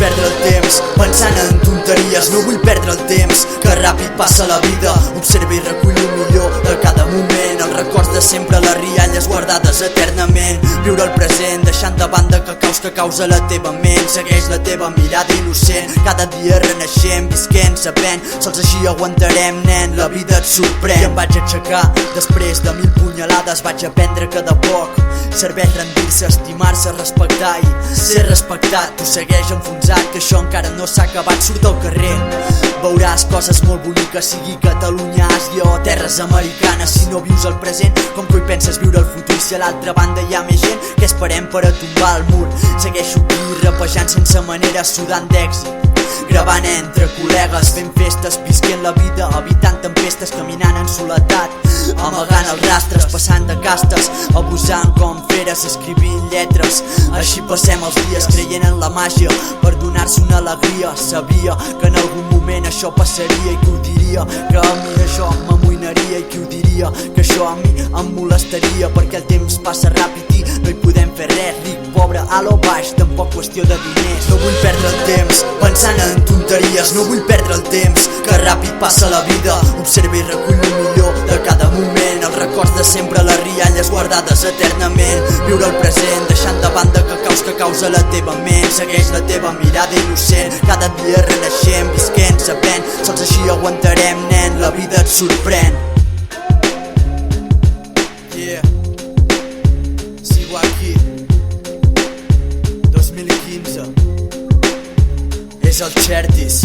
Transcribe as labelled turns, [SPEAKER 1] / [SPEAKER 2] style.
[SPEAKER 1] Perdre el temps pensant en tonteries, no vull perdre el temps, que ràpid passa la vida. Observa i recull el millor de cada moment, els records de sempre, les rialles guardades eternament. Viure el present, deixant de banda que causa la teva ment. Segueix la teva mirada innocent, cada dia renaixent, visquent, sabent, sols així aguantarem, nen, la vida et sorprèn. I em vaig aixecar, després de 1000 punyalades vaig aprendre que de poc serveix rendir-se, estimar-se, respectar i ser respectat. Tu segueix enfonsat, que això encara no s'ha acabat, surt al carrer. Veuràs coses molt boniques, sigui Catalunya, Àsia o terres americanes. Si no vius el present, com que hi penses viure el futur? Si a l'altra banda hi ha més gent, què esperem per a tombar el mur? Segueixo aquí, rapejant sense manera, sudant d'èxit, gravant entre col·legues, fent festes, visquent la vida, evitant tempestes, caminant en soledat, amagant els rastres, passant de castes, abusant com feres, escrivint lletres. Així passem els dies, creient en la màgia per donar-se una alegria. Sabia que en algun moment això passaria i que ho diria, que a mi això m'amoïnaria i que ho diria, que això a mi em molestaria, perquè el temps passa ràpid i no hi podem fer res. Ric, pobre, alt o baix, tampoc qüestió de diners. No vull perdre el temps pensant en tonteries, no vull perdre el temps, que ràpid passa la vida. Observa i recull el millor de cada moment, els records de sempre, les rialles guardades eternament. Viure el present, deixant de banda que causa la teva ment. Segueix la teva mirada innocent, cada dia renaixent, visquent, sabent, sols així aguantarem, nen, la vida et sorprèn. Yeah, sigo aquí, 2015, és el Xertis.